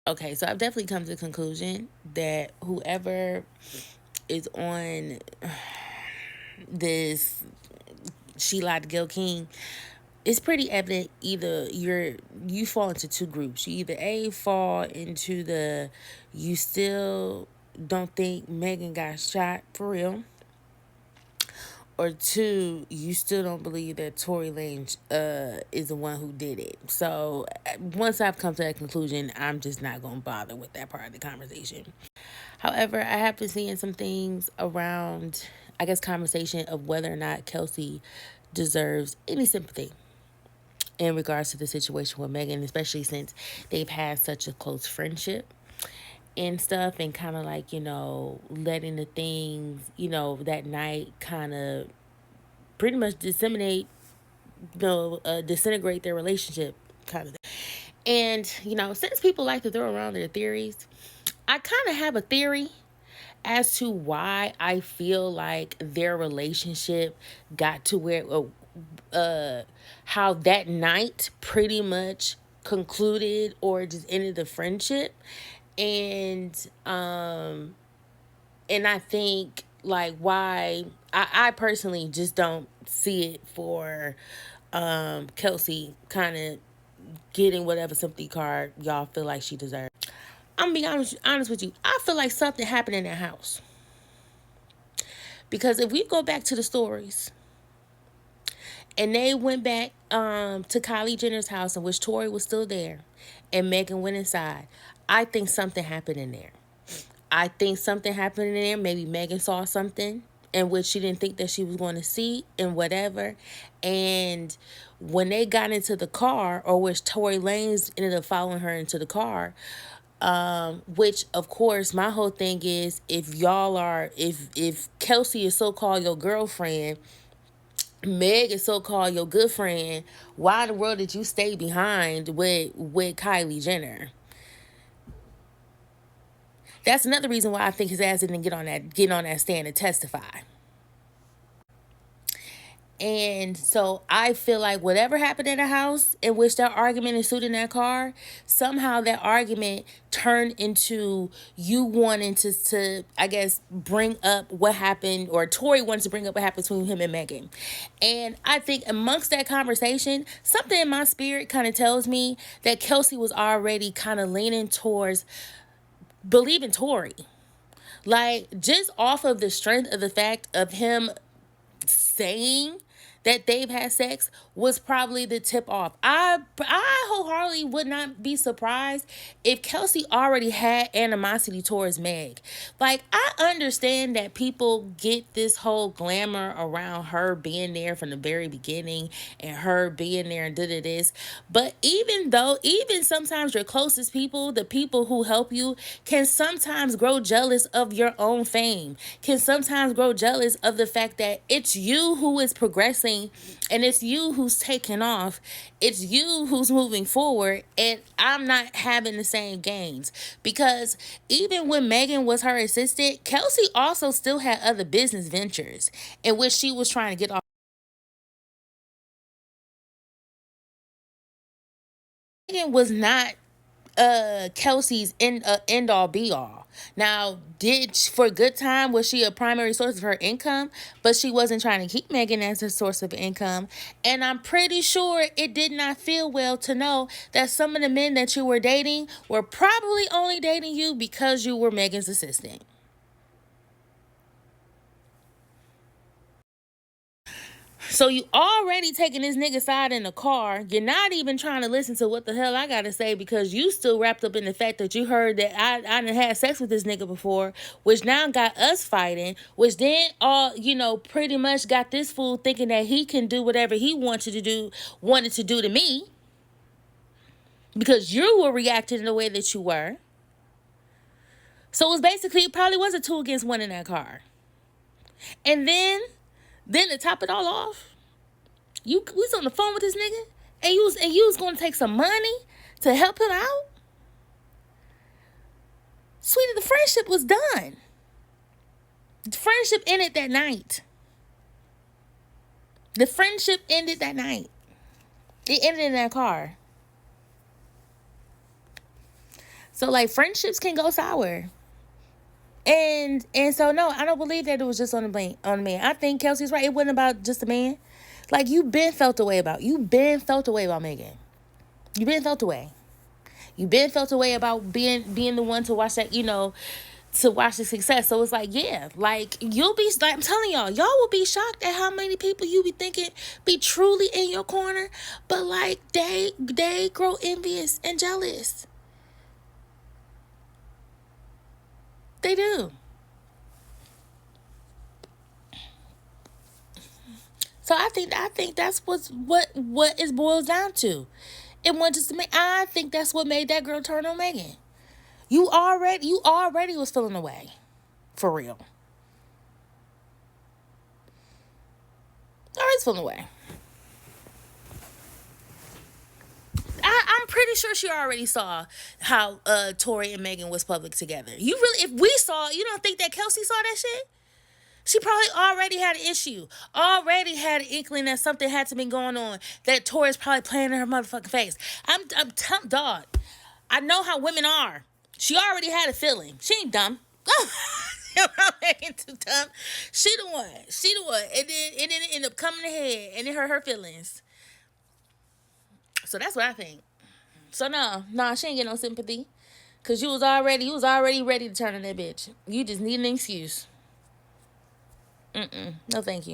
Okay, so I've definitely come to the conclusion that whoever is on this She Lied to Gil King, it's pretty evident either you fall into two groups. You either A, fall into the you still don't think Megan got shot for real, or two, you still don't believe that Tory Lanez is the one who did it. So once I've come to that conclusion, I'm just not gonna bother with that part of the conversation. However, I have been seeing some things around, I guess, conversation of whether or not Kelsey deserves any sympathy in regards to the situation with Megan, especially since they've had such a close friendship and stuff, and kind of like, letting the things, that night kind of pretty much disseminate, disintegrate their relationship kind of thing. And, since people like to throw around their theories, I kind of have a theory as to why I feel like their relationship got to where, how that night pretty much concluded or just ended the friendship. And I think like why I personally just don't see it for Kelsey kind of getting whatever sympathy card y'all feel like she deserves. I'm gonna be honest with you. I feel like something happened in that house. Because if we go back to the stories, and they went back to Kylie Jenner's house in which Tory was still there, and Megan went inside, I think something happened in there. I think something happened in there. Maybe Megan saw something in which she didn't think that she was going to see and whatever. And when they got into the car, or which Tory Lanez ended up following her into the car, which of course my whole thing is, if Kelsey is so-called your girlfriend, Meg is so-called your good friend, why in the world did you stay behind with Kylie Jenner? That's another reason why I think his ass didn't get on that stand and testify. And so I feel like whatever happened in the house in which that argument ensued in that car, somehow that argument turned into you wanting to I guess, bring up what happened, or Tory wanted to bring up what happened between him and Megan. And I think amongst that conversation, something in my spirit kind of tells me that Kelsey was already kind of leaning towards believing Tory. Like, just off of the strength of the fact of him saying that they've had sex was probably the tip off. I wholeheartedly would not be surprised if Kelsey already had animosity towards Meg. Like, I understand that people get this whole glamour around her being there from the very beginning and her being there and did this, but even sometimes your closest people, the people who help you, can sometimes grow jealous of your own fame, can sometimes grow jealous of the fact that it's you who is progressing and it's you who's taking off. It's you who's moving forward, and I'm not having the same gains. Because even when Megan was her assistant, Kelsey also still had other business ventures in which she was trying to get off. Megan was not Kelsey's end all be all. Now, for a good time was she a primary source of her income, but she wasn't trying to keep Megan as a source of income. And I'm pretty sure it did not feel well to know that some of the men that you were dating were probably only dating you because you were Megan's assistant. So you already taking this nigga side in the car. You're not even trying to listen to what the hell I gotta say, because you still wrapped up in the fact that you heard that I done had sex with this nigga before, which now got us fighting, which then pretty much got this fool thinking that he can do whatever he wanted to do to me, because you were reacting in the way that you were. So it probably was a two against one in that car. And then to top it all off, you was on the phone with this nigga, and you was gonna take some money to help him out. Sweetie, the friendship was done. The friendship ended that night. The friendship ended that night. It ended in that car. So like friendships can go sour. And so no, I don't believe that it was just on the man. I think Kelsey's right. It wasn't about just the man. Like you been felt away about Megan. You been felt away. You been felt away about being the one to watch that, to watch the success. So it's like, yeah, like you'll be like I'm telling y'all will be shocked at how many people you be thinking be truly in your corner, but like they grow envious and jealous. They do. So I think that's what it boils down to. It wasn't just me. I think that's what made that girl turn on Megan. You already was feeling away. For real. Always feeling away. I'm pretty sure she already saw how Tori and Megan was public together. If we saw, you don't think that Kelsey saw that shit? She probably already had an issue, already had an inkling that something had to be going on, that Tori's probably playing in her motherfucking face. Dog. I know how women are. She already had a feeling. She ain't dumb. I'm making too dumb. She the one. And then it ended up coming to head and it hurt her feelings. So that's what I think. So no, she ain't get no sympathy. Cause you was already ready to turn on that bitch. You just need an excuse. No thank you.